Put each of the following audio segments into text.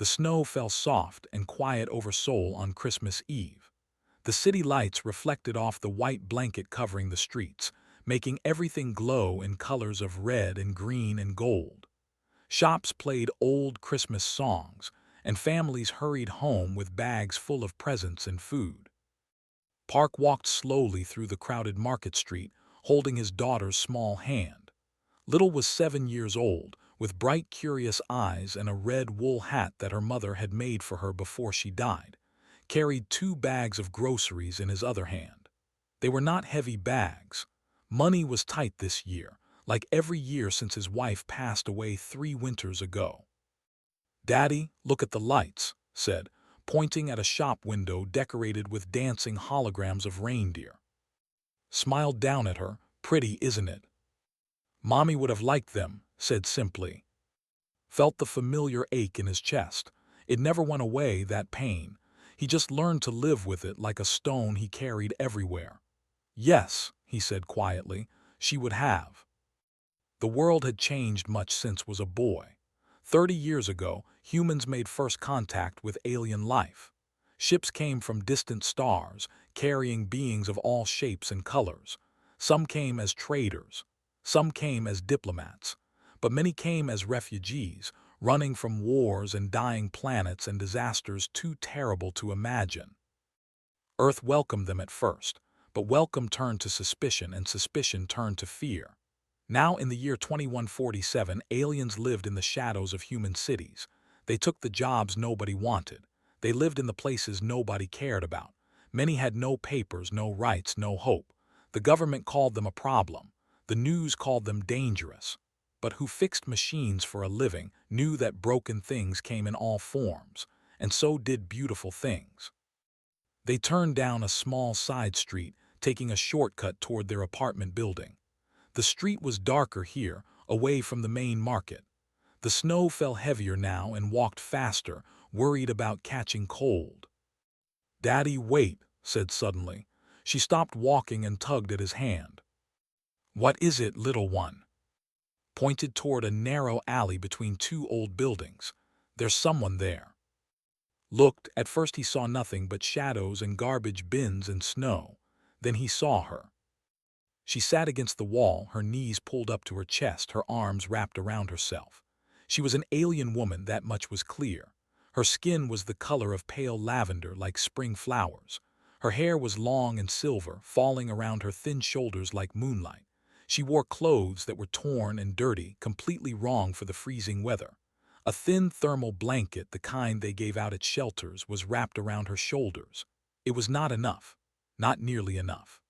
The snow fell soft and quiet over Seoul on Christmas Eve. The city lights reflected off the white blanket covering the streets, making everything glow in colors of red and green and gold. Shops played old Christmas songs, and families hurried home with bags full of presents and food. Park walked slowly through the crowded market street, holding his daughter's small hand. Little was 7 years old, with bright, curious eyes and a red wool hat that her mother had made for her before she died, carried 2 bags of groceries in his other hand. They were not heavy bags. Money was tight this year, like every year since his wife passed away 3 winters ago. "Daddy, look at the lights," said, pointing at a shop window decorated with dancing holograms of reindeer. Smiled down at her. "Pretty, isn't it?" "Mommy would have liked them," said simply. Felt the familiar ache in his chest. It never went away, that pain. He just learned to live with it like a stone he carried everywhere. "Yes," he said quietly, "she would have." The world had changed much since was a boy. 30 years ago, humans made first contact with alien life. Ships came from distant stars, carrying beings of all shapes and colors. Some came as traders. Some came as diplomats. But many came as refugees, running from wars and dying planets and disasters too terrible to imagine. Earth welcomed them at first, but welcome turned to suspicion and suspicion turned to fear. Now in the year 2147, aliens lived in the shadows of human cities. They took the jobs nobody wanted. They lived in the places nobody cared about. Many had no papers, no rights, no hope. The government called them a problem. The news called them dangerous. But who fixed machines for a living knew that broken things came in all forms, and so did beautiful things. They turned down a small side street, taking a shortcut toward their apartment building. The street was darker here, away from the main market. The snow fell heavier now and walked faster, worried about catching cold. "Daddy, wait," said suddenly. She stopped walking and tugged at his hand. "What is it, little one?" Pointed toward a narrow alley between 2 old buildings. "There's someone there." Looked. At first he saw nothing but shadows and garbage bins and snow. Then he saw her. She sat against the wall, her knees pulled up to her chest, her arms wrapped around herself. She was an alien woman, that much was clear. Her skin was the color of pale lavender, like spring flowers. Her hair was long and silver, falling around her thin shoulders like moonlight. She wore clothes that were torn and dirty, completely wrong for the freezing weather. A thin thermal blanket, the kind they gave out at shelters, was wrapped around her shoulders. It was not enough. Not nearly enough.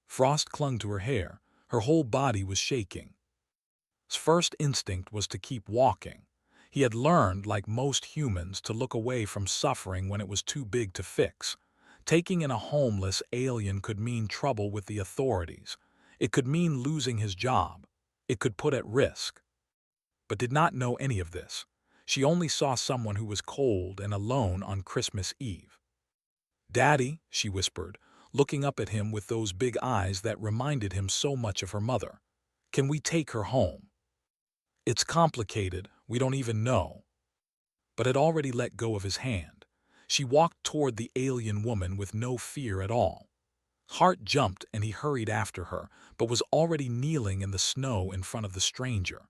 Frost clung to her hair. Her whole body was shaking. His first instinct was to keep walking. He had learned, like most humans, to look away from suffering when it was too big to fix. Taking in a homeless alien could mean trouble with the authorities. It could mean losing his job. It could put at risk. But did not know any of this. She only saw someone who was cold and alone on Christmas Eve. "Daddy," she whispered, looking up at him with those big eyes that reminded him so much of her mother. "Can we take her home?" "It's complicated. We don't even know." But had already let go of his hand. She walked toward the alien woman with no fear at all. Heart jumped and he hurried after her, but was already kneeling in the snow in front of the stranger.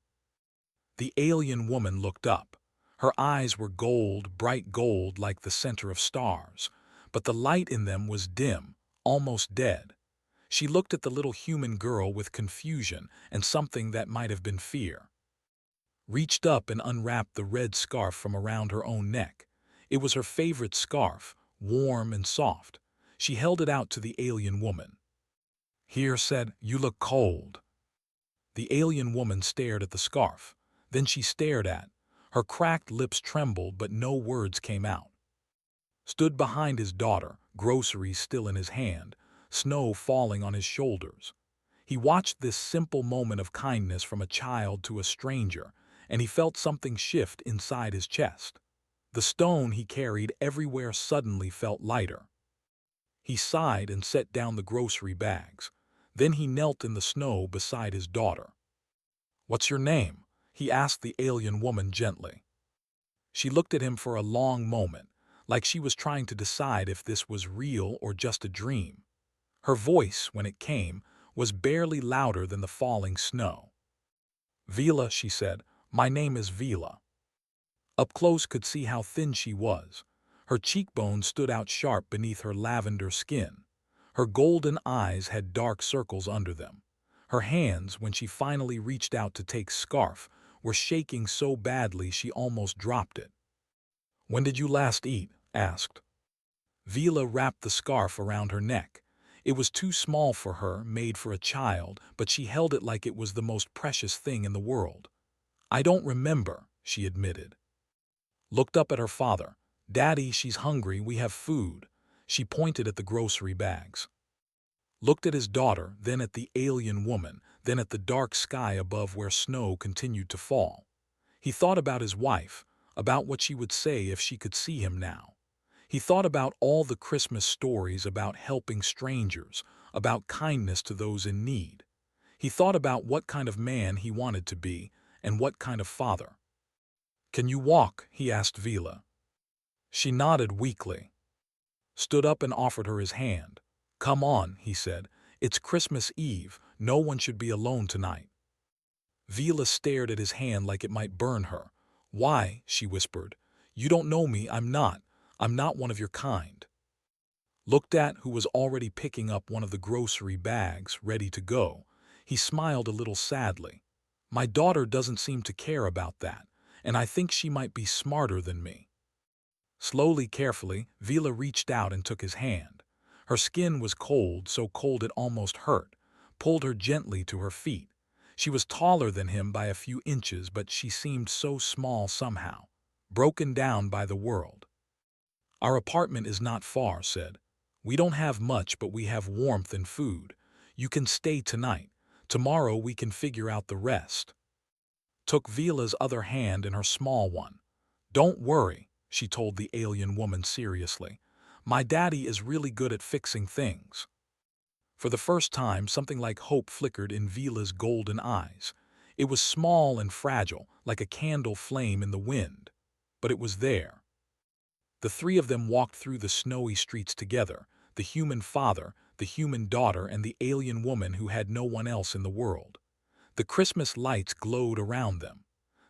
The alien woman looked up. Her eyes were gold, bright gold like the center of stars, but the light in them was dim, almost dead. She looked at the little human girl with confusion and something that might have been fear. Reached up and unwrapped the red scarf from around her own neck. It was her favorite scarf, warm and soft. She held it out to the alien woman. "Here," said, "you look cold." The alien woman stared at the scarf. Then she stared at. Her cracked lips trembled, but no words came out. Stood behind his daughter, groceries still in his hand, snow falling on his shoulders. He watched this simple moment of kindness from a child to a stranger, and he felt something shift inside his chest. The stone he carried everywhere suddenly felt lighter. He sighed and set down the grocery bags. Then he knelt in the snow beside his daughter. "What's your name?" he asked the alien woman gently. She looked at him for a long moment, like she was trying to decide if this was real or just a dream. Her voice, when it came, was barely louder than the falling snow. "Vila," she said, "my name is Vila." Up close could see how thin she was. Her cheekbones stood out sharp beneath her lavender skin. Her golden eyes had dark circles under them. Her hands, when she finally reached out to take scarf, were shaking so badly she almost dropped it. "When did you last eat?" asked. Vila wrapped the scarf around her neck. It was too small for her, made for a child, but she held it like it was the most precious thing in the world. "I don't remember," she admitted. Looked up at her father. "Daddy, she's hungry, we have food." She pointed at the grocery bags. Looked at his daughter, then at the alien woman, then at the dark sky above where snow continued to fall. He thought about his wife, about what she would say if she could see him now. He thought about all the Christmas stories about helping strangers, about kindness to those in need. He thought about what kind of man he wanted to be and what kind of father. "Can you walk?" he asked Vila. She nodded weakly. Stood up and offered her his hand. "Come on," he said. "It's Christmas Eve. No one should be alone tonight." Vila stared at his hand like it might burn her. "Why?" she whispered. "You don't know me, I'm not. I'm not one of your kind." Looked at who was already picking up one of the grocery bags, ready to go. He smiled a little sadly. "My daughter doesn't seem to care about that, and I think she might be smarter than me." Slowly, carefully, Vila reached out and took his hand. Her skin was cold, so cold it almost hurt, pulled her gently to her feet. She was taller than him by a few inches, but she seemed so small somehow, broken down by the world. "Our apartment is not far," said. "We don't have much, but we have warmth and food. You can stay tonight. Tomorrow we can figure out the rest." Took Vila's other hand in her small one. "Don't worry," she told the alien woman seriously. "My daddy is really good at fixing things." For the first time, something like hope flickered in Vila's golden eyes. It was small and fragile, like a candle flame in the wind, but it was there. The three of them walked through the snowy streets together, the human father, the human daughter, and the alien woman who had no one else in the world. The Christmas lights glowed around them.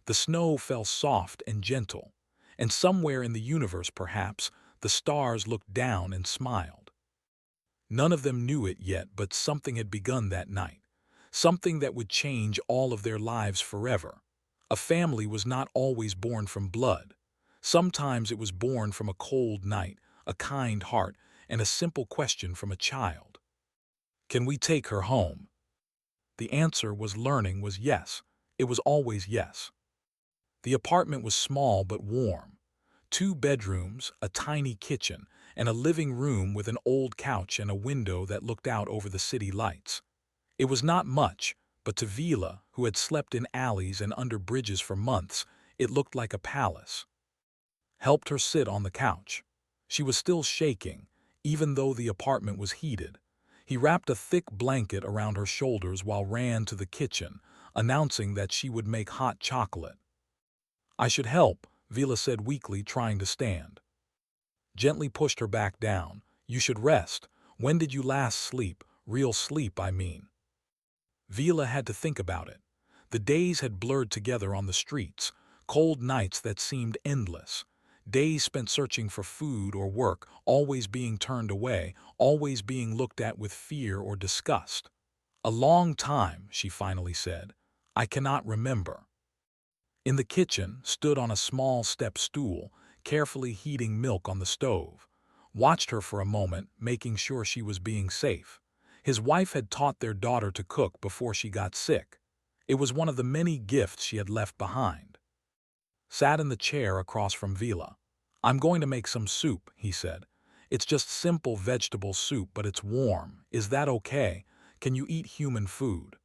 The snow fell soft and gentle, and somewhere in the universe, perhaps, the stars looked down and smiled. None of them knew it yet, but something had begun that night, something that would change all of their lives forever. A family was not always born from blood. Sometimes it was born from a cold night, a kind heart, and a simple question from a child. "Can we take her home?" The answer was yes. It was always yes. The apartment was small but warm. 2 bedrooms, a tiny kitchen, and a living room with an old couch and a window that looked out over the city lights. It was not much, but to Vila, who had slept in alleys and under bridges for months, it looked like a palace. Helped her sit on the couch. She was still shaking, even though the apartment was heated. He wrapped a thick blanket around her shoulders while ran to the kitchen, announcing that she would make hot chocolate. "I should help," Vila said weakly, trying to stand. Gently pushed her back down. "You should rest. When did you last sleep? Real sleep, I mean." Vila had to think about it. The days had blurred together on the streets, cold nights that seemed endless. Days spent searching for food or work, always being turned away, always being looked at with fear or disgust. "A long time," she finally said. "I cannot remember." In the kitchen, stood on a small step stool, carefully heating milk on the stove. Watched her for a moment, making sure she was being safe. His wife had taught their daughter to cook before she got sick. It was one of the many gifts she had left behind. Sat in the chair across from Vila. "I'm going to make some soup," he said. "It's just simple vegetable soup, but it's warm. Is that okay? Can you eat human food?"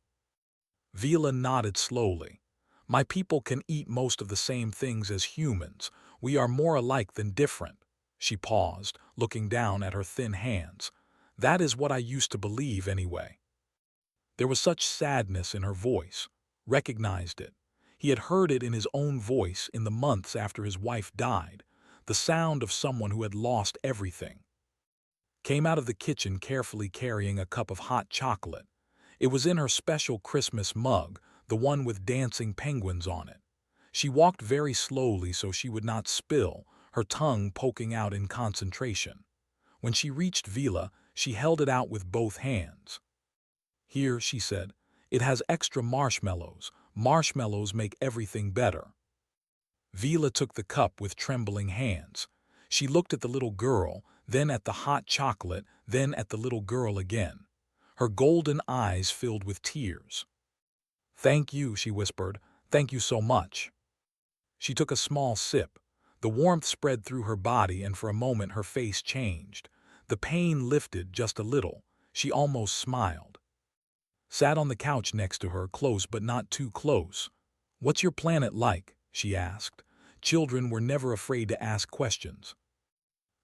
Vila nodded slowly. "My people can eat most of the same things as humans. We are more alike than different." She paused, looking down at her thin hands. "That is what I used to believe anyway." There was such sadness in her voice. Recognized it. He had heard it in his own voice in the months after his wife died, the sound of someone who had lost everything. Came out of the kitchen carefully carrying a cup of hot chocolate. It was in her special Christmas mug, the one with dancing penguins on it. She walked very slowly so she would not spill, her tongue poking out in concentration. When she reached Vila, she held it out with both hands. "Here," she said, "it has extra marshmallows. Marshmallows make everything better." Vila took the cup with trembling hands. She looked at the little girl, then at the hot chocolate, then at the little girl again. Her golden eyes filled with tears. "Thank you," she whispered. "Thank you so much." She took a small sip. The warmth spread through her body, and for a moment her face changed. The pain lifted just a little. She almost smiled. Sat on the couch next to her, close but not too close. "What's your planet like?" she asked. Children were never afraid to ask questions.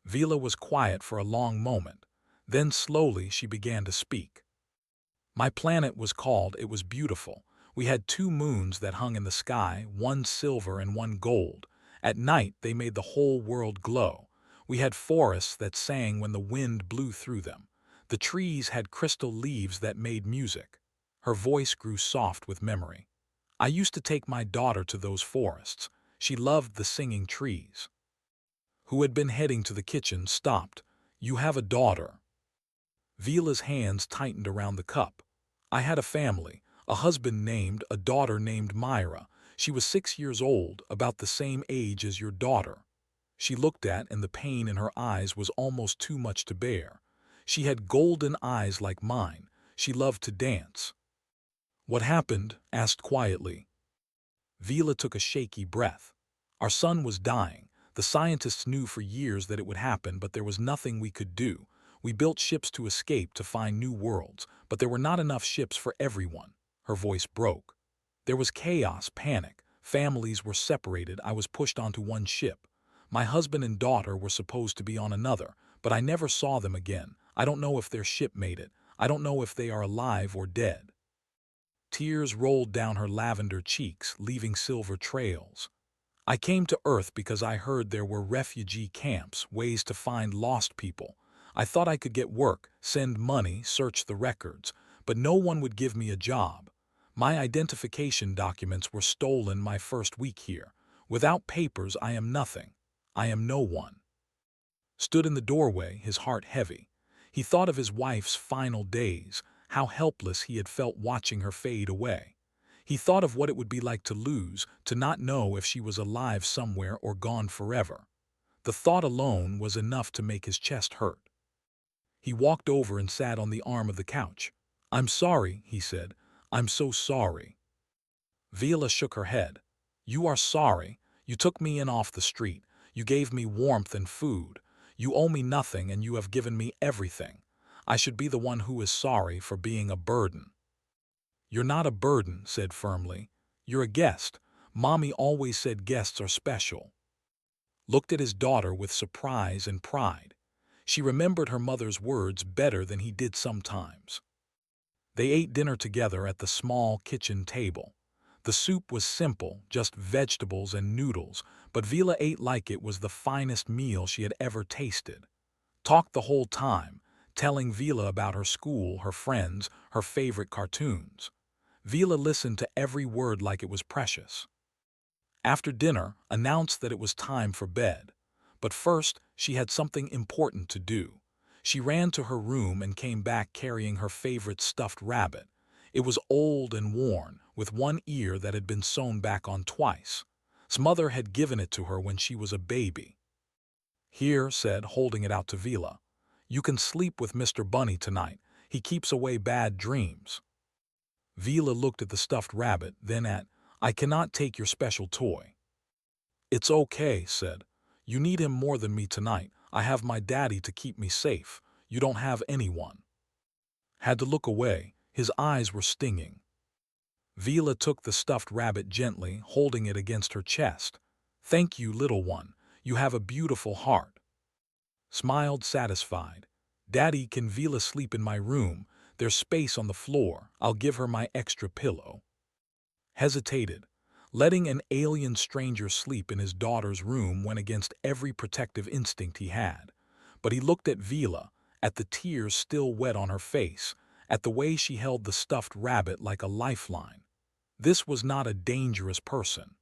Vila was quiet for a long moment. Then slowly she began to speak. "My planet was called, it was beautiful. We had 2 moons that hung in the sky, one silver and one gold. At night they made the whole world glow. We had forests that sang when the wind blew through them. The trees had crystal leaves that made music." Her voice grew soft with memory. "I used to take my daughter to those forests. She loved the singing trees." Who had been heading to the kitchen stopped. "You have a daughter." Vila's hands tightened around the cup. "I had a family, a husband named, a daughter named Myra. She was 6 years old, about the same age as your daughter." She looked at, and the pain in her eyes was almost too much to bear. "She had golden eyes like mine. She loved to dance." "What happened?" asked quietly. Vila took a shaky breath. "Our son was dying. The scientists knew for years that it would happen, but there was nothing we could do. We built ships to escape, to find new worlds, but there were not enough ships for everyone." Her voice broke. "There was chaos, panic. Families were separated. I was pushed onto one ship. My husband and daughter were supposed to be on another, but I never saw them again. I don't know if their ship made it. I don't know if they are alive or dead." Tears rolled down her lavender cheeks, leaving silver trails. "I came to Earth because I heard there were refugee camps, ways to find lost people. I thought I could get work, send money, search the records, but no one would give me a job. My identification documents were stolen my first week here. Without papers, I am nothing. I am no one." Stood in the doorway, his heart heavy. He thought of his wife's final days, how helpless he had felt watching her fade away. He thought of what it would be like to lose, to not know if she was alive somewhere or gone forever. The thought alone was enough to make his chest hurt. He walked over and sat on the arm of the couch. "I'm sorry," he said. "I'm so sorry." Vila shook her head. "You are sorry. You took me in off the street. You gave me warmth and food. You owe me nothing, and you have given me everything. I should be the one who is sorry for being a burden." "You're not a burden," said firmly. "You're a guest. Mommy always said guests are special." Looked at his daughter with surprise and pride. She remembered her mother's words better than he did sometimes. They ate dinner together at the small kitchen table. The soup was simple, just vegetables and noodles, but Vila ate like it was the finest meal she had ever tasted. Talked the whole time, telling Vila about her school, her friends, her favorite cartoons. Vila listened to every word like it was precious. After dinner, announced that it was time for bed. But first, she had something important to do. She ran to her room and came back carrying her favorite stuffed rabbit. It was old and worn, with one ear that had been sewn back on twice. His mother had given it to her when she was a baby. "Here," said, holding it out to Vila. "You can sleep with Mr. Bunny tonight. He keeps away bad dreams." Vila looked at the stuffed rabbit, then at, "I cannot take your special toy." "It's okay," said. "You need him more than me tonight. I have my daddy to keep me safe. You don't have anyone." Had to look away. His eyes were stinging. Vila took the stuffed rabbit gently, holding it against her chest. "Thank you, little one. You have a beautiful heart." Smiled satisfied. "Daddy, can Vila sleep in my room? There's space on the floor. I'll give her my extra pillow." Hesitated. Letting an alien stranger sleep in his daughter's room went against every protective instinct he had. But he looked at Vila, at the tears still wet on her face, at the way she held the stuffed rabbit like a lifeline. This was not a dangerous person.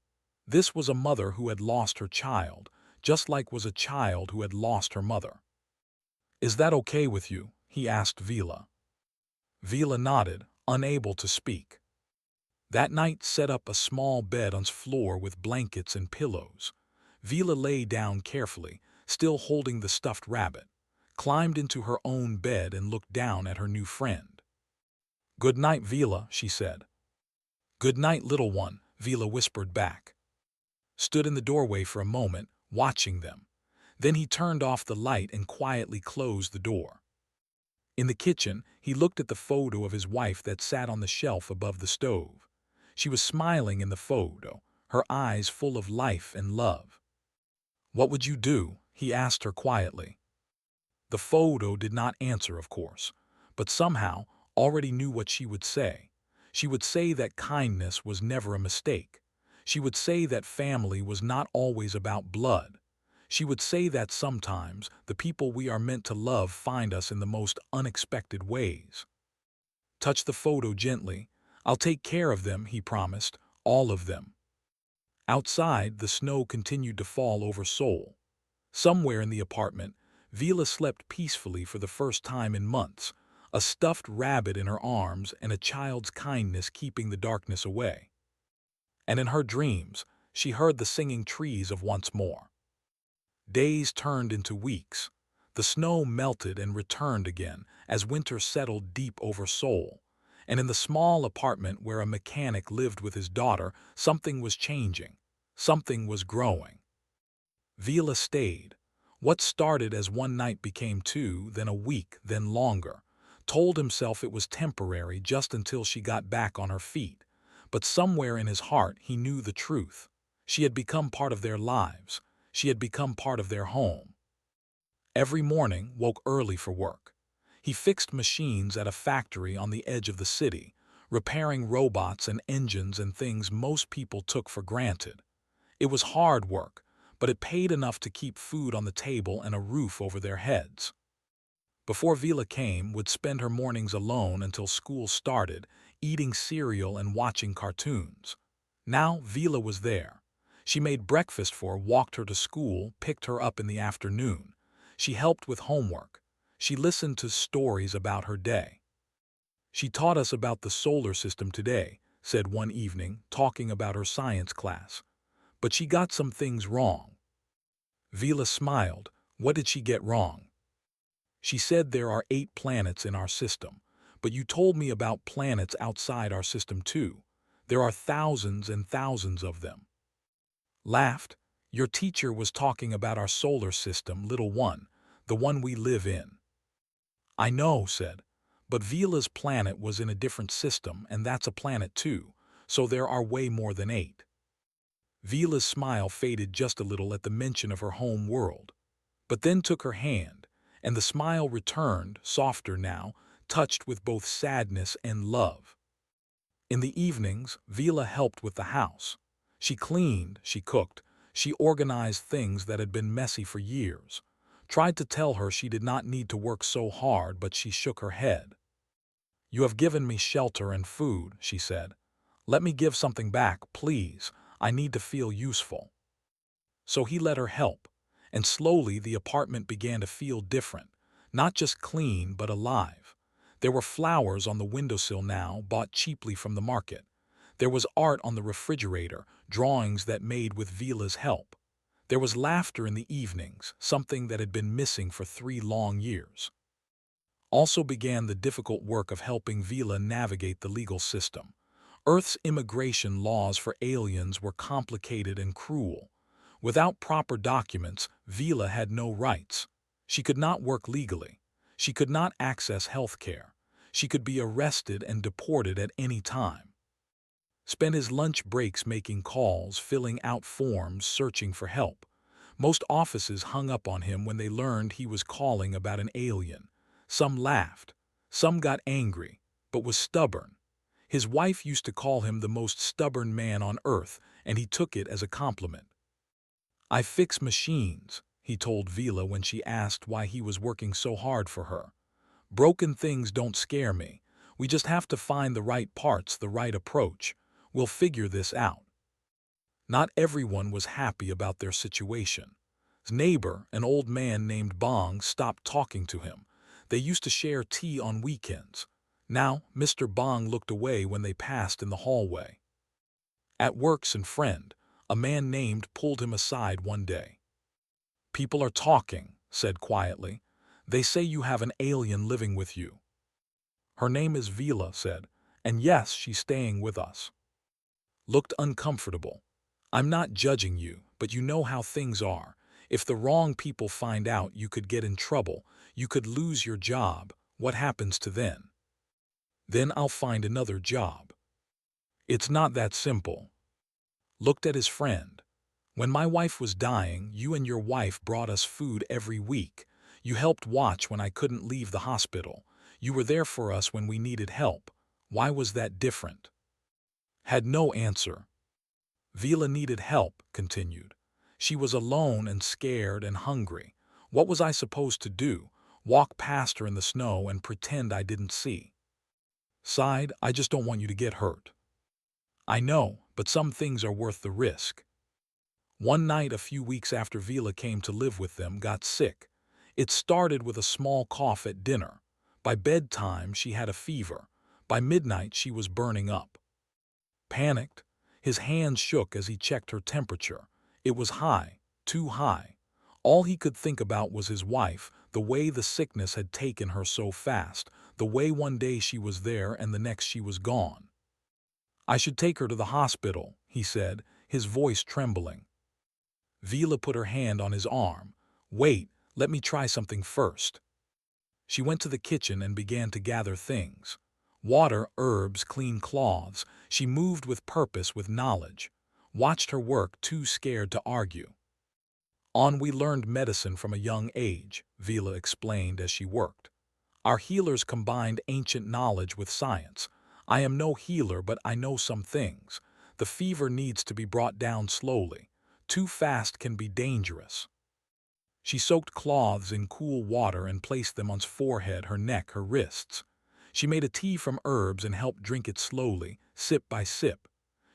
This was a mother who had lost her child, just like was a child who had lost her mother. "Is that okay with you?" he asked Vila. Vila nodded, unable to speak. That night set up a small bed on the floor with blankets and pillows. Vila lay down carefully, still holding the stuffed rabbit, climbed into her own bed and looked down at her new friend. "Good night, Vila," she said. "Good night, little one," Vila whispered back. Stood in the doorway for a moment, watching them. Then he turned off the light and quietly closed the door. In the kitchen, he looked at the photo of his wife that sat on the shelf above the stove. She was smiling in the photo, her eyes full of life and love. "What would you do?" he asked her quietly. The photo did not answer, of course, but somehow already knew what she would say. She would say that kindness was never a mistake. She would say that family was not always about blood. She would say that sometimes the people we are meant to love find us in the most unexpected ways. "Touch the photo gently. I'll take care of them," he promised, "all of them." Outside, the snow continued to fall over Seoul. Somewhere in the apartment, Vila slept peacefully for the first time in months, a stuffed rabbit in her arms and a child's kindness keeping the darkness away. And in her dreams, she heard the singing trees of once more. Days turned into weeks. The snow melted and returned again as winter settled deep over Seoul. And in the small apartment where a mechanic lived with his daughter, something was changing. Something was growing. Vila stayed. What started as one night became two, then a week, then longer. Told himself it was temporary just until she got back on her feet. But somewhere in his heart he knew the truth. She had become part of their lives. She had become part of their home. Every morning woke early for work. He fixed machines at a factory on the edge of the city, repairing robots and engines and things most people took for granted. It was hard work, but it paid enough to keep food on the table and a roof over their heads. Before Vila came, would spend her mornings alone until school started, eating cereal and watching cartoons. Now Vila was there. She made breakfast for her, walked her to school, picked her up in the afternoon. She helped with homework. She listened to stories about her day. "She taught us about the solar system today," said one evening, talking about her science class. "But she got some things wrong." Vila smiled. "What did she get wrong?" "She said there are 8 planets in our system, but you told me about planets outside our system too. There are thousands and thousands of them." Laughed. "Your teacher was talking about our solar system, little one, the one we live in." "I know," said. "But Vila's planet was in a different system, and that's a planet too, so there are way more than 8. Vila's smile faded just a little at the mention of her home world, but then took her hand, and the smile returned, softer now, touched with both sadness and love. In the evenings, Vila helped with the house. She cleaned, she cooked, she organized things that had been messy for years. Tried to tell her she did not need to work so hard, but she shook her head. "You have given me shelter and food," she said. "Let me give something back, please. I need to feel useful." So he let her help, and slowly the apartment began to feel different, not just clean but alive. There were flowers on the windowsill now, bought cheaply from the market. There was art on the refrigerator, drawings that made with Vila's help. There was laughter in the evenings, something that had been missing for 3 long years. Also began the difficult work of helping Vila navigate the legal system. Earth's immigration laws for aliens were complicated and cruel. Without proper documents, Vila had no rights. She could not work legally. She could not access health care. She could be arrested and deported at any time. Spent his lunch breaks making calls, filling out forms, searching for help. Most offices hung up on him when they learned he was calling about an alien. Some laughed. Some got angry, but was stubborn. His wife used to call him the most stubborn man on earth, and he took it as a compliment. "I fix machines," he told Vila when she asked why he was working so hard for her. "Broken things don't scare me. We just have to find the right parts, the right approach. We'll figure this out." Not everyone was happy about their situation. His neighbor, an old man named Bong, stopped talking to him. They used to share tea on weekends. Now, Mr. Bong looked away when they passed in the hallway. At work's and friend, a man named pulled him aside one day. "People are talking," said quietly. "They say you have an alien living with you." "Her name is Vila," said, "and yes, she's staying with us." Looked uncomfortable. "I'm not judging you, but you know how things are. If the wrong people find out, you could get in trouble. You could lose your job. What happens to then?" "Then I'll find another job." "It's not that simple." Looked at his friend. "When my wife was dying, you and your wife brought us food every week. You helped watch when I couldn't leave the hospital. You were there for us when we needed help. Why was that different?" Had no answer. "Vila needed help," continued. "She was alone and scared and hungry. What was I supposed to do? Walk past her in the snow and pretend I didn't see?" Sighed, "I just don't want you to get hurt." "I know, but some things are worth the risk." One night a few weeks after Vila came to live with them, got sick. It started with a small cough at dinner. By bedtime she had a fever. By midnight she was burning up. Panicked, his hands shook as he checked her temperature. It was high, too high. All he could think about was his wife, the way the sickness had taken her so fast, the way one day she was there and the next she was gone. "I should take her to the hospital," he said, his voice trembling. Vila put her hand on his arm. "Wait, let me try something first." She went to the kitchen and began to gather things. Water, herbs, clean cloths. She moved with purpose, with knowledge. Watched her work, too scared to argue. We learned medicine from a young age," Vila explained as she worked. "Our healers combined ancient knowledge with science. I am no healer, but I know some things. The fever needs to be brought down slowly. Too fast can be dangerous." She soaked cloths in cool water and placed them on his forehead, her neck, her wrists. She made a tea from herbs and helped drink it slowly, sip by sip.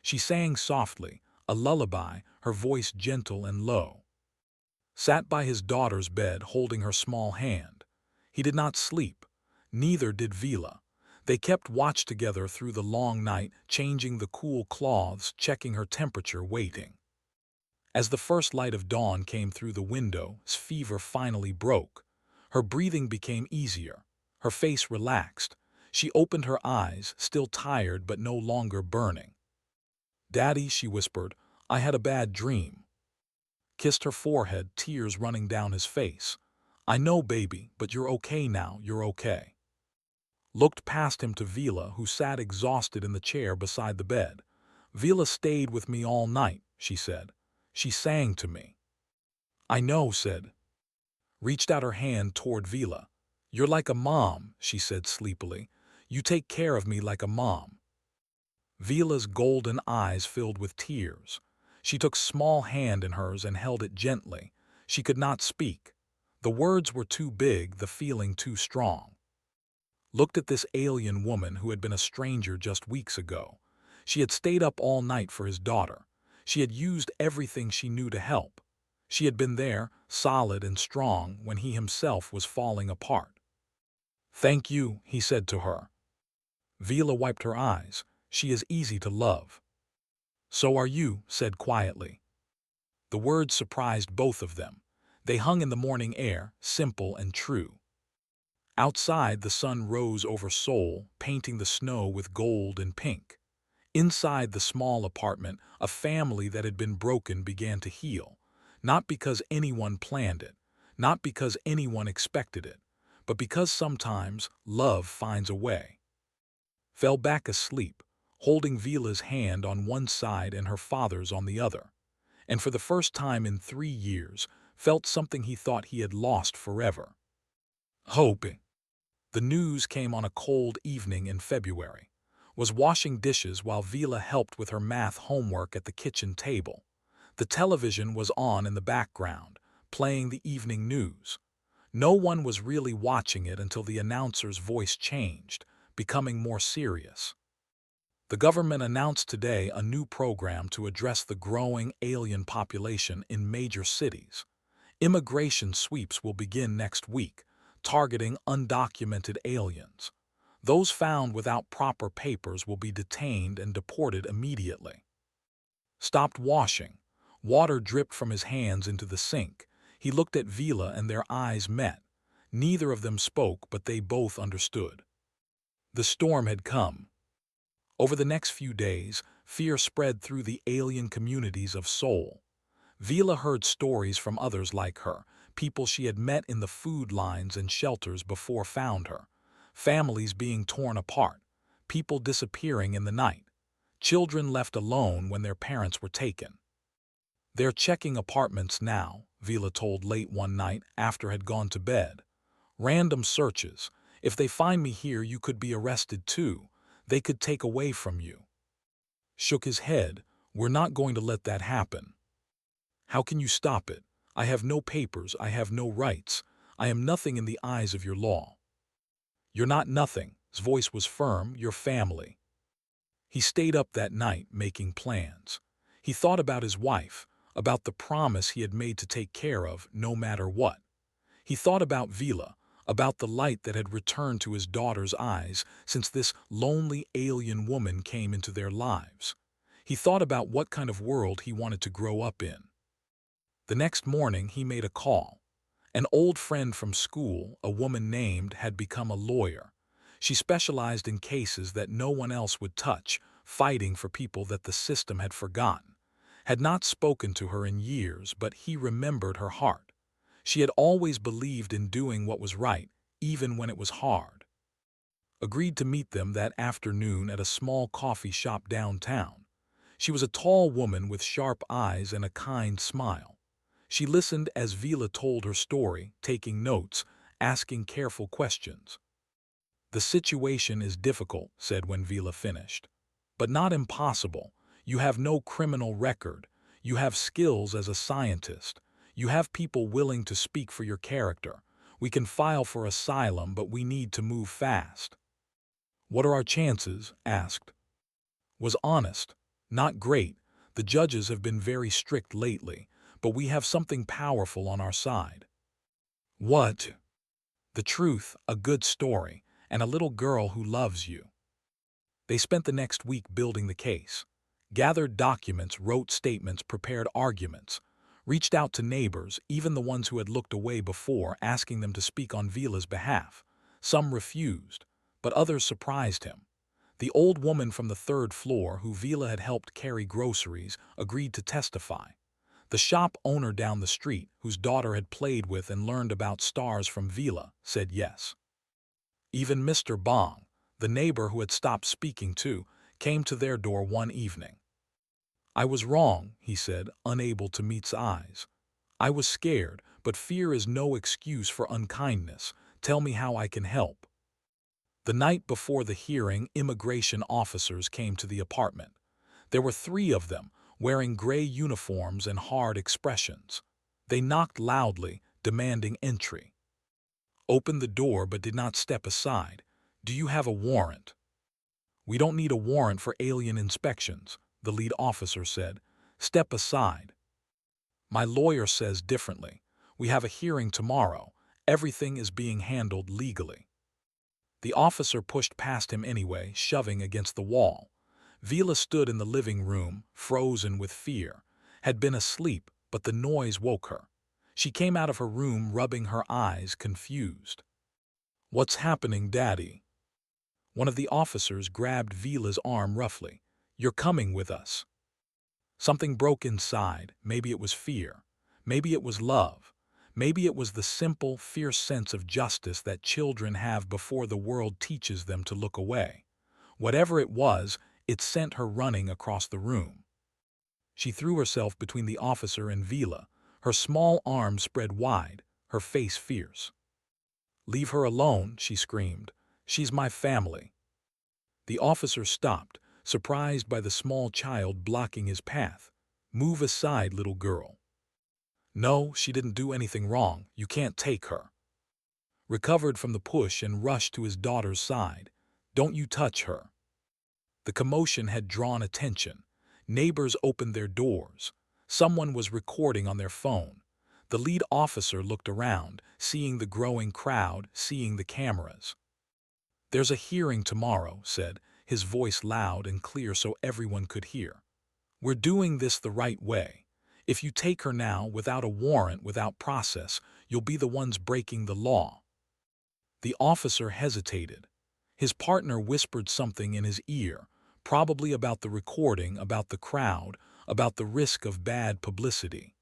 She sang softly, a lullaby, her voice gentle and low. Sat by his daughter's bed, holding her small hand. He did not sleep. Neither did Vila. They kept watch together through the long night, changing the cool cloths, checking her temperature, waiting. As the first light of dawn came through the window, his fever finally broke. Her breathing became easier. Her face relaxed. She opened her eyes, still tired but no longer burning. "Daddy," she whispered, "I had a bad dream." Kissed her forehead, tears running down his face. "I know, baby, but you're okay now, you're okay." Looked past him to Vila, who sat exhausted in the chair beside the bed. "Vila stayed with me all night," she said. "She sang to me." "I know," said. Reached out her hand toward Vila. "You're like a mom," she said sleepily. "You take care of me like a mom." Vila's golden eyes filled with tears. She took small hand in hers and held it gently. She could not speak. The words were too big, the feeling too strong. Looked at this alien woman who had been a stranger just weeks ago. She had stayed up all night for his daughter. She had used everything she knew to help. She had been there, solid and strong, when he himself was falling apart. "Thank you," he said to her. Vila wiped her eyes. "She is easy to love." "So are you," said quietly. The words surprised both of them. They hung in the morning air, simple and true. Outside, the sun rose over Seoul, painting the snow with gold and pink. Inside the small apartment, a family that had been broken began to heal. Not because anyone planned it, not because anyone expected it, but because sometimes love finds a way. Fell back asleep, holding Vila's hand on one side and her father's on the other. And for the first time in 3 years, felt something he thought he had lost forever. Hope. The news came on a cold evening in February. was washing dishes while Vila helped with her math homework at the kitchen table. The television was on in the background, playing the evening news. No one was really watching it until the announcer's voice changed, becoming more serious. The government announced today a new program to address the growing alien population in major cities. Immigration sweeps will begin next week, targeting undocumented aliens. Those found without proper papers will be detained and deported immediately. Stopped washing. Water dripped from his hands into the sink. He looked at Vila and their eyes met. Neither of them spoke, but they both understood. The storm had come. Over the next few days, fear spread through the alien communities of Seoul. Vila heard stories from others like her, people she had met in the food lines and shelters before found her. Families being torn apart, people disappearing in the night, children left alone when their parents were taken. "They're checking apartments now," Vila told late one night after had gone to bed. "Random searches. If they find me here, you could be arrested too. They could take away from you." Shook his head. "We're not going to let that happen." "How can you stop it? I have no papers, I have no rights. I am nothing in the eyes of your law." "You're not nothing." His voice was firm. "Your family." He stayed up that night making plans. He thought about his wife, about the promise he had made to take care of no matter what. He thought about Vila, about the light that had returned to his daughter's eyes since this lonely alien woman came into their lives. He thought about what kind of world he wanted to grow up in. The next morning he made a call. An old friend from school, a woman named, had become a lawyer. She specialized in cases that no one else would touch, fighting for people that the system had forgotten. Had not spoken to her in years, but he remembered her heart. She had always believed in doing what was right, even when it was hard. Agreed to meet them that afternoon at a small coffee shop downtown. She was a tall woman with sharp eyes and a kind smile. She listened as Vila told her story, taking notes, asking careful questions. "The situation is difficult," said when Vila finished. "But not impossible. You have no criminal record. You have skills as a scientist. You have people willing to speak for your character. We can file for asylum, but we need to move fast." "What are our chances?" asked. Was honest. "Not great. The judges have been very strict lately, but we have something powerful on our side." "What?" "The truth, a good story, and a little girl who loves you." They spent the next week building the case. Gathered documents, wrote statements, prepared arguments. Reached out to neighbors, even the ones who had looked away before, asking them to speak on Vila's behalf. Some refused, but others surprised him. The old woman from the third floor, who Vila had helped carry groceries, agreed to testify. The shop owner down the street, whose daughter had played with and learned about stars from Vila, said yes. Even Mr. Bong, the neighbor who had stopped speaking to, came to their door one evening. "I was wrong," he said, unable to meet eyes. "I was scared, but fear is no excuse for unkindness. Tell me how I can help." The night before the hearing, immigration officers came to the apartment. There were 3 of them, wearing gray uniforms and hard expressions. They knocked loudly, demanding entry. Opened the door but did not step aside. "Do you have a warrant?" "We don't need a warrant for alien inspections," the lead officer said. "Step aside." "My lawyer says differently. We have a hearing tomorrow. Everything is being handled legally." The officer pushed past him anyway, shoving against the wall. Vila stood in the living room, frozen with fear. Had been asleep, but the noise woke her. She came out of her room, rubbing her eyes, confused. "What's happening, Daddy?" One of the officers grabbed Vila's arm roughly. "You're coming with us." Something broke inside. Maybe it was fear. Maybe it was love. Maybe it was the simple, fierce sense of justice that children have before the world teaches them to look away. Whatever it was, it sent her running across the room. She threw herself between the officer and Vila, her small arms spread wide, her face fierce. "Leave her alone," she screamed. "She's my family." The officer stopped, surprised by the small child blocking his path. "Move aside, little girl." "No, she didn't do anything wrong. You can't take her." Recovered from the push and rushed to his daughter's side. "Don't you touch her." The commotion had drawn attention. Neighbors opened their doors. Someone was recording on their phone. The lead officer looked around, seeing the growing crowd, seeing the cameras. "There's a hearing tomorrow," said, his voice loud and clear so everyone could hear. "We're doing this the right way. If you take her now, without a warrant, without process, you'll be the ones breaking the law." The officer hesitated. His partner whispered something in his ear, probably about the recording, about the crowd, about the risk of bad publicity.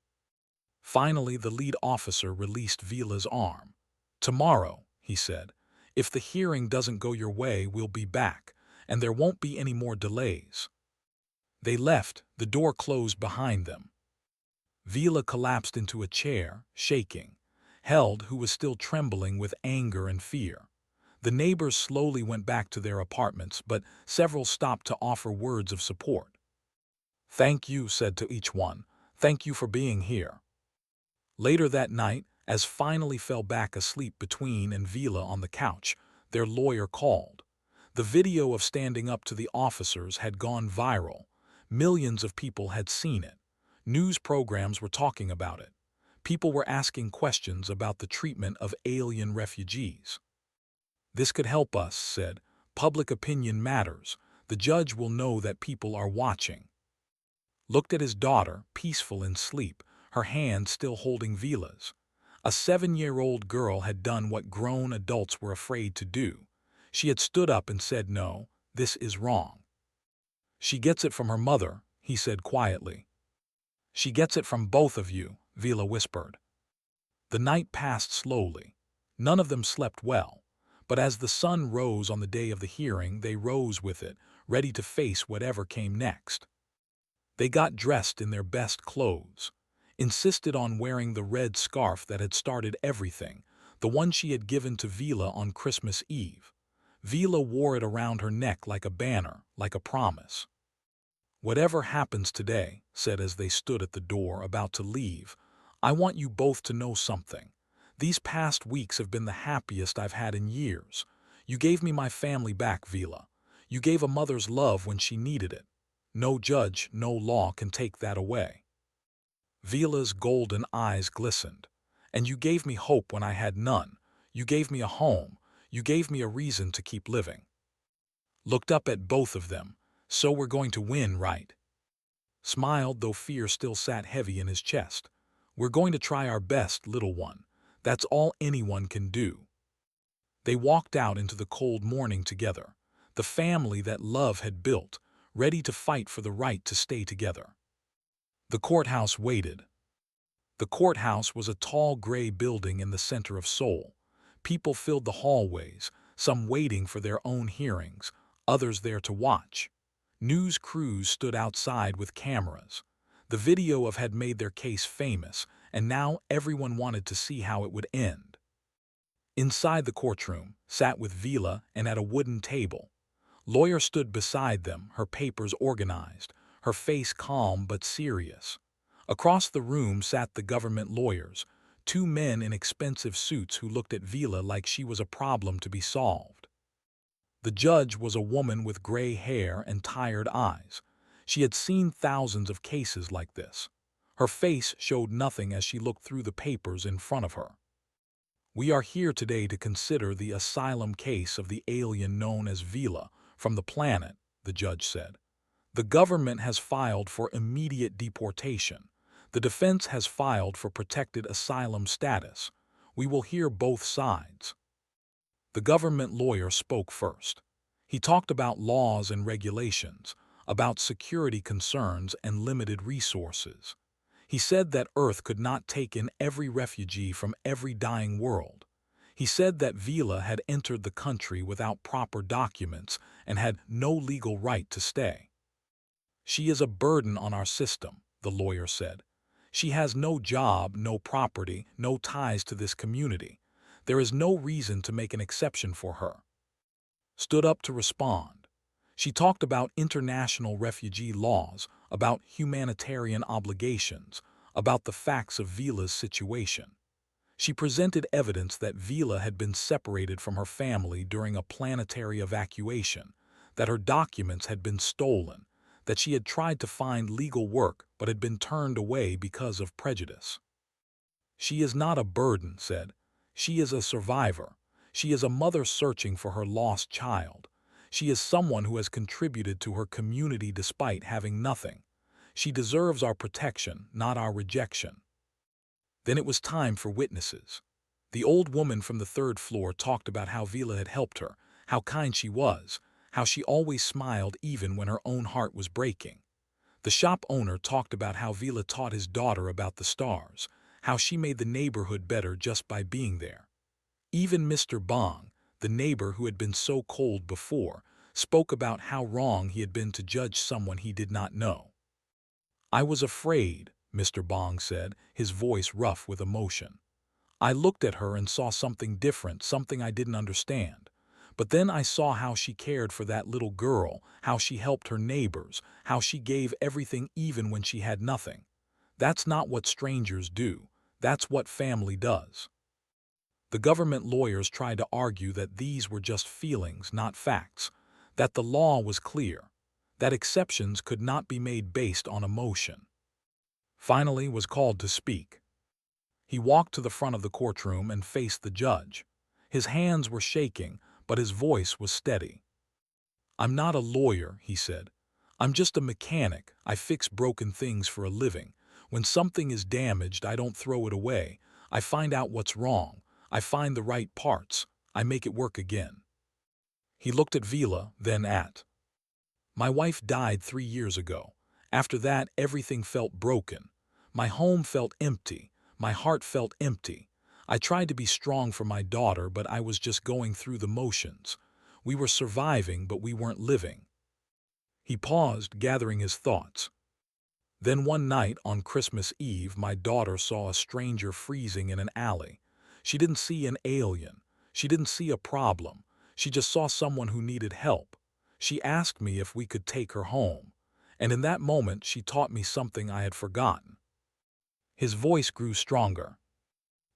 Finally, the lead officer released Vila's arm. "Tomorrow," he said, "if the hearing doesn't go your way, we'll be back, and there won't be any more delays." They left, the door closed behind them. Vila collapsed into a chair, shaking. Held, who was still trembling with anger and fear. The neighbors slowly went back to their apartments, but several stopped to offer words of support. "Thank you," said to each one. "Thank you for being here." Later that night, as finally fell back asleep between and Vila on the couch, their lawyer called. The video of standing up to the officers had gone viral. Millions of people had seen it. News programs were talking about it. People were asking questions about the treatment of alien refugees. "This could help us," said. "Public opinion matters. The judge will know that people are watching." Looked at his daughter, peaceful in sleep, her hand still holding Vila's. A 7-year-old girl had done what grown adults were afraid to do. She had stood up and said, "No, this is wrong." "She gets it from her mother," he said quietly. "She gets it from both of you," Vila whispered. The night passed slowly. None of them slept well. But as the sun rose on the day of the hearing, they rose with it, ready to face whatever came next. They got dressed in their best clothes, insisted on wearing the red scarf that had started everything, the one she had given to Vila on Christmas Eve. Vila wore it around her neck like a banner, like a promise. "Whatever happens today," said as they stood at the door about to leave, "I want you both to know something. These past weeks have been the happiest I've had in years. You gave me my family back, Vila. You gave a mother's love when she needed it. No judge, no law can take that away." Vila's golden eyes glistened. "And you gave me hope when I had none. You gave me a home. You gave me a reason to keep living." Looked up at both of them. "So we're going to win, right?" Smiled, though fear still sat heavy in his chest. "We're going to try our best, little one. That's all anyone can do." They walked out into the cold morning together, the family that love had built, ready to fight for the right to stay together. The courthouse waited. The courthouse was a tall gray building in the center of Seoul. People filled the hallways, some waiting for their own hearings, others there to watch. News crews stood outside with cameras. The video of had made their case famous, and now everyone wanted to see how it would end. Inside the courtroom, sat with Vila and at a wooden table. Lawyer stood beside them, her papers organized, her face calm but serious. Across the room sat the government lawyers, 2 men in expensive suits who looked at Vila like she was a problem to be solved. The judge was a woman with gray hair and tired eyes. She had seen thousands of cases like this. Her face showed nothing as she looked through the papers in front of her. "We are here today to consider the asylum case of the alien known as Vila from the planet," the judge said. "The government has filed for immediate deportation. The defense has filed for protected asylum status. We will hear both sides." The government lawyer spoke first. He talked about laws and regulations, about security concerns and limited resources. He said that Earth could not take in every refugee from every dying world. He said that Vila had entered the country without proper documents and had no legal right to stay. "She is a burden on our system," the lawyer said. "She has no job, no property, no ties to this community. There is no reason to make an exception for her." Stood up to respond. She talked about international refugee laws, about humanitarian obligations, about the facts of Vila's situation. She presented evidence that Vila had been separated from her family during a planetary evacuation, that her documents had been stolen, that she had tried to find legal work but had been turned away because of prejudice. She is not a burden, said. She is a survivor. She is a mother searching for her lost child. She is someone who has contributed to her community despite having nothing. She deserves our protection, not our rejection. Then it was time for witnesses. The old woman from the third floor talked about how Vila had helped her, how kind she was, how she always smiled even when her own heart was breaking. The shop owner talked about how Vila taught his daughter about the stars, how she made the neighborhood better just by being there. Even Mr. Bong, the neighbor who had been so cold before, spoke about how wrong he had been to judge someone he did not know. I was afraid, Mr. Bong said, his voice rough with emotion. I looked at her and saw something different, something I didn't understand. But then I saw how she cared for that little girl, how she helped her neighbors, how she gave everything even when she had nothing. That's not what strangers do. That's what family does. The government lawyers tried to argue that these were just feelings, not facts, that the law was clear, that exceptions could not be made based on emotion. Finally was called to speak. He walked to the front of the courtroom and faced the judge. His hands were shaking, but his voice was steady. I'm not a lawyer, he said. I'm just a mechanic. I fix broken things for a living. When something is damaged, I don't throw it away. I find out what's wrong. I find the right parts. I make it work again. He looked at Vila, then at. My wife died 3 years ago. After that, everything felt broken. My home felt empty. My heart felt empty. I tried to be strong for my daughter, but I was just going through the motions. We were surviving, but we weren't living. He paused, gathering his thoughts. Then one night, on Christmas Eve, my daughter saw a stranger freezing in an alley. She didn't see an alien. She didn't see a problem. She just saw someone who needed help. She asked me if we could take her home. And in that moment, she taught me something I had forgotten. His voice grew stronger.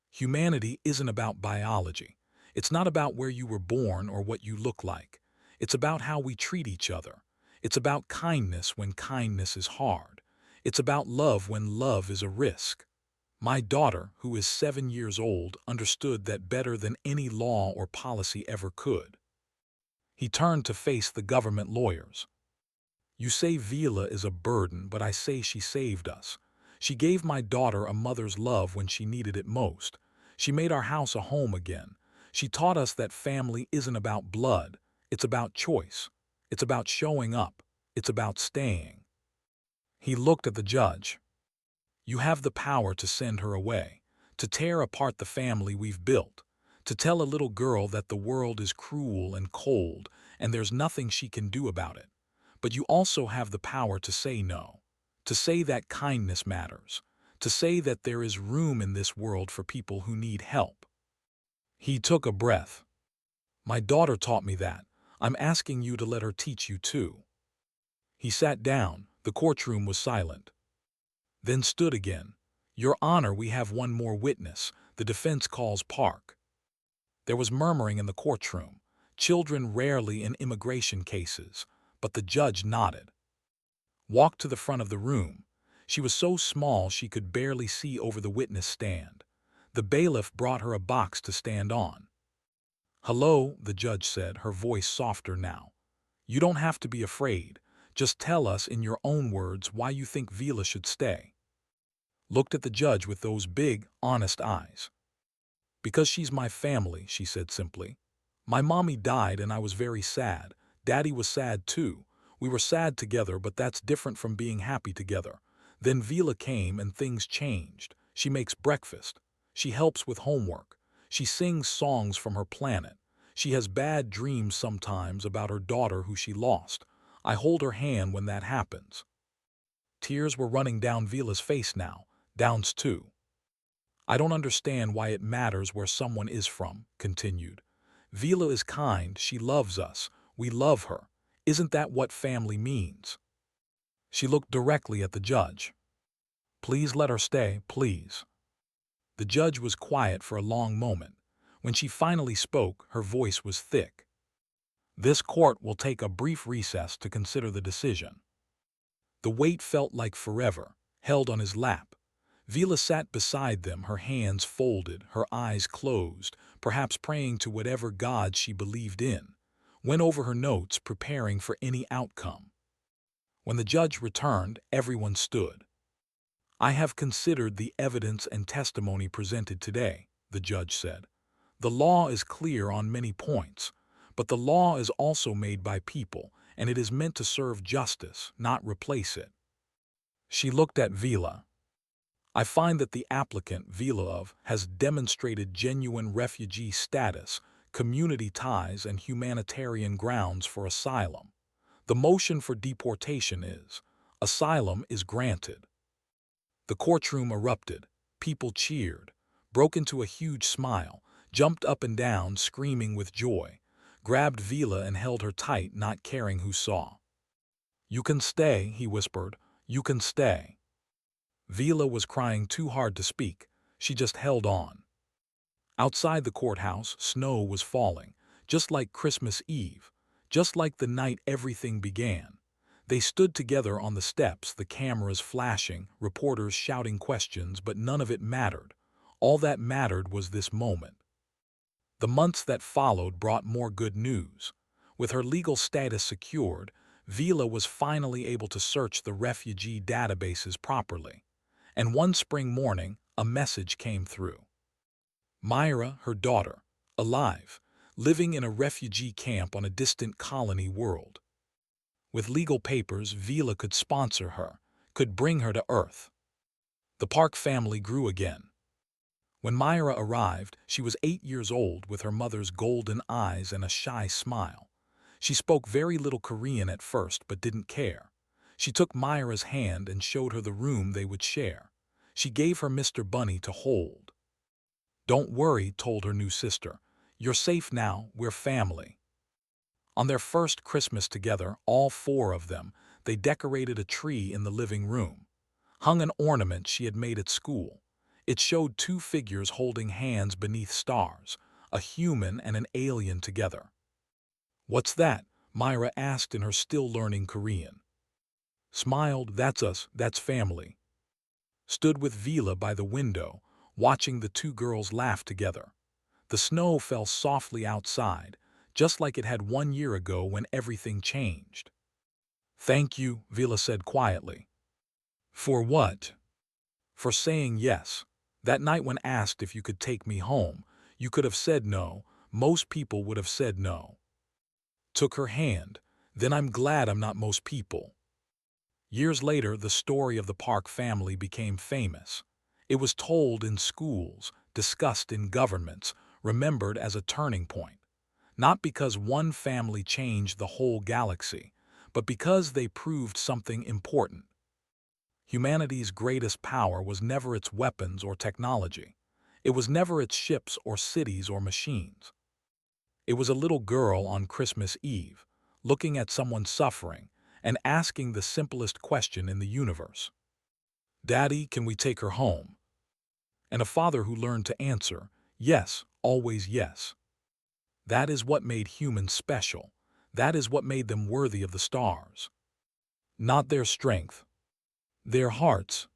Humanity isn't about biology. It's not about where you were born or what you look like. It's about how we treat each other. It's about kindness when kindness is hard. It's about love when love is a risk. My daughter, who is 7 years old, understood that better than any law or policy ever could. He turned to face the government lawyers. You say Vila is a burden, but I say she saved us. She gave my daughter a mother's love when she needed it most. She made our house a home again. She taught us that family isn't about blood. It's about choice. It's about showing up. It's about staying. He looked at the judge. You have the power to send her away, to tear apart the family we've built, to tell a little girl that the world is cruel and cold and there's nothing she can do about it. But you also have the power to say no, to say that kindness matters, to say that there is room in this world for people who need help. He took a breath. My daughter taught me that. I'm asking you to let her teach you too. He sat down. The courtroom was silent. Then stood again. Your Honor, we have one more witness. The defense calls Park. There was murmuring in the courtroom. Children rarely in immigration cases, but the judge nodded. Walked to the front of the room. She was so small she could barely see over the witness stand. The bailiff brought her a box to stand on. Hello, the judge said, her voice softer now. You don't have to be afraid. Just tell us in your own words why you think Vila should stay. Looked at the judge with those big, honest eyes. Because she's my family, she said simply. My mommy died and I was very sad. Daddy was sad too. We were sad together, but that's different from being happy together. Then Vila came and things changed. She makes breakfast. She helps with homework. She sings songs from her planet. She has bad dreams sometimes about her daughter who she lost. I hold her hand when that happens. Tears were running down Vila's face now, Down's too. I don't understand why it matters where someone is from, continued. Vila is kind, she loves us, we love her. Isn't that what family means? She looked directly at the judge. Please let her stay, please. The judge was quiet for a long moment. When she finally spoke, her voice was thick. This court will take a brief recess to consider the decision. The wait felt like forever, held on his lap. Vila sat beside them, her hands folded, her eyes closed, perhaps praying to whatever god she believed in, went over her notes, preparing for any outcome. When the judge returned, everyone stood. I have considered the evidence and testimony presented today, the judge said. The law is clear on many points, but the law is also made by people, and it is meant to serve justice, not replace it. She looked at Vila. I find that the applicant, Vilov, has demonstrated genuine refugee status, community ties, and humanitarian grounds for asylum. The motion for deportation is, asylum is granted. The courtroom erupted. People cheered, broke into a huge smile, jumped up and down, screaming with joy, grabbed Vila and held her tight, not caring who saw. You can stay, he whispered. You can stay. Vila was crying too hard to speak. She just held on. Outside the courthouse, snow was falling, just like Christmas Eve, just like the night everything began. They stood together on the steps, the cameras flashing, reporters shouting questions, but none of it mattered. All that mattered was this moment. The months that followed brought more good news. With her legal status secured, Vila was finally able to search the refugee databases properly. And one spring morning, a message came through. Myra, her daughter, alive, living in a refugee camp on a distant colony world. With legal papers, Vila could sponsor her, could bring her to Earth. The Park family grew again. When Myra arrived, she was 8 years old with her mother's golden eyes and a shy smile. She spoke very little Korean at first, but didn't care. She took Myra's hand and showed her the room they would share. She gave her Mr. Bunny to hold. Don't worry, told her new sister. You're safe now, we're family. On their first Christmas together, all four of them, they decorated a tree in the living room. Hung an ornament she had made at school. It showed two figures holding hands beneath stars, a human and an alien together. What's that? Myra asked in her still learning Korean. Smiled, that's us, that's family. Stood with Vila by the window, watching the two girls laugh together. The snow fell softly outside, just like it had 1 year ago when everything changed. Thank you, Vila said quietly. For what? For saying yes. That night when asked if you could take me home, you could have said no. Most people would have said no. Took her hand. Then I'm glad I'm not most people. Years later, the story of the Park family became famous. It was told in schools, discussed in governments, remembered as a turning point. Not because one family changed the whole galaxy, but because they proved something important. Humanity's greatest power was never its weapons or technology. It was never its ships or cities or machines. It was a little girl on Christmas Eve, looking at someone suffering and asking the simplest question in the universe. Daddy, can we take her home? And a father who learned to answer, yes, always yes. That is what made humans special. That is what made them worthy of the stars. Not their strength, their hearts,